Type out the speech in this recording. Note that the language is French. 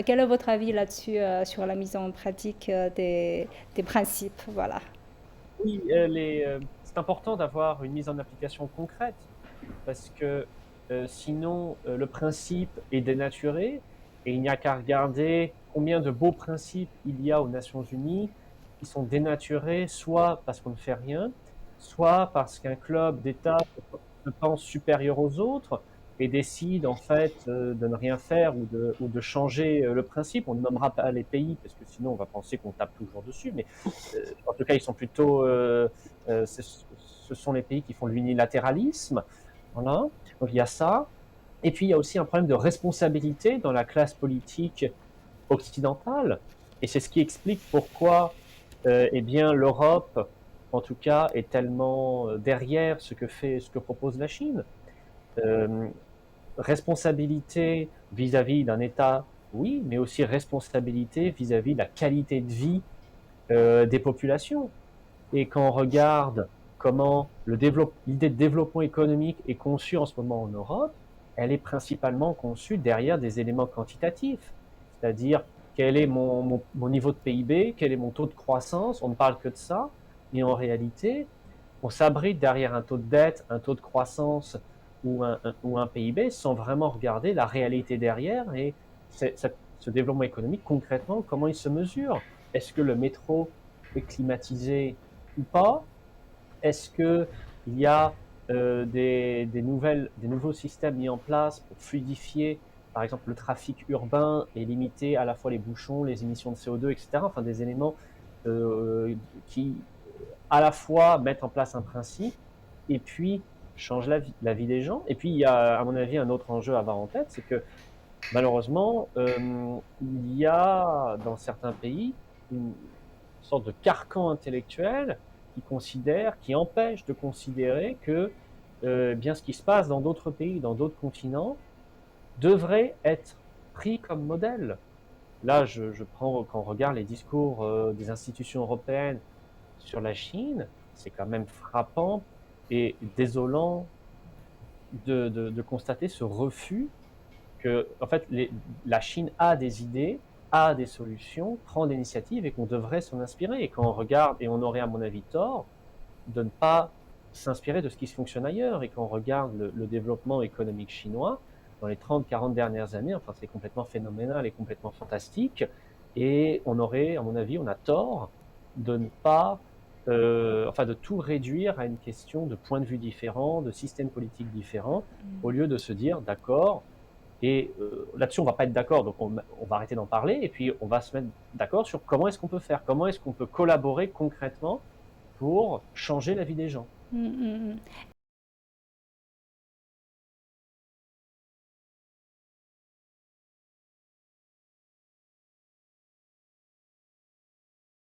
Quel est votre avis là-dessus, sur la mise en pratique des principes? Voilà. Oui, c'est important d'avoir une mise en application concrète parce que sinon le principe est dénaturé et il n'y a qu'à regarder combien de beaux principes il y a aux Nations Unies qui sont dénaturés, soit parce qu'on ne fait rien, soit parce qu'un club d'États se pense supérieur aux autres et décide en fait de ne rien faire ou de changer le principe. On ne nommera pas les pays parce que sinon on va penser qu'on tape toujours dessus, mais en tout cas ils sont plutôt, ce sont les pays qui font l'unilatéralisme. Voilà, donc il y a ça. Et puis il y a aussi un problème de responsabilité dans la classe politique occidentale. Et c'est ce qui explique pourquoi eh bien, l'Europe, en tout cas, est tellement derrière ce que propose la Chine. Euh, Responsabilité vis-à-vis d'un État, oui, mais aussi responsabilité vis-à-vis de la qualité de vie des populations. Et quand on regarde comment l'idée de développement économique est conçue en ce moment en Europe, elle est principalement conçue derrière des éléments quantitatifs. C'est-à-dire, quel est mon niveau de PIB, quel est mon taux de croissance, on ne parle que de ça, et en réalité, on s'abrite derrière un taux de dette, un taux de croissance ou un PIB sans vraiment regarder la réalité derrière et ce développement économique, concrètement, comment il se mesure. Est-ce que le métro est climatisé ou pas? Est-ce que il y a des nouveaux systèmes mis en place pour fluidifier, par exemple, le trafic urbain et limiter à la fois les bouchons, les émissions de CO2, etc. Enfin, des éléments qui, à la fois, mettent en place un principe et puis changent la vie des gens. Et puis, il y a, à mon avis, un autre enjeu à avoir en tête, c'est que malheureusement, il y a dans certains pays une sorte de carcan intellectuel qui empêche de considérer que bien ce qui se passe dans d'autres pays, dans d'autres continents, devrait être pris comme modèle. Là, je prends quand on regarde les discours des institutions européennes sur la Chine, c'est quand même frappant et désolant de constater ce refus que, en fait, la Chine a des idées, a des solutions, prend des initiatives et qu'on devrait s'en inspirer. Et quand on regarde, et on aurait à mon avis tort, de ne pas s'inspirer de ce qui se fonctionne ailleurs. Et quand on regarde le développement économique chinois, dans les 30-40 dernières années, enfin c'est complètement phénoménal et complètement fantastique. Et on aurait, à mon avis, on a tort de ne pas, enfin de tout réduire à une question de points de vue différents, de systèmes politiques différents, au lieu de se dire, d'accord, et là-dessus, on va pas être d'accord, donc on va arrêter d'en parler, et puis on va se mettre d'accord sur comment est-ce qu'on peut faire, comment est-ce qu'on peut collaborer concrètement pour changer la vie des gens. Mm, mm, mm.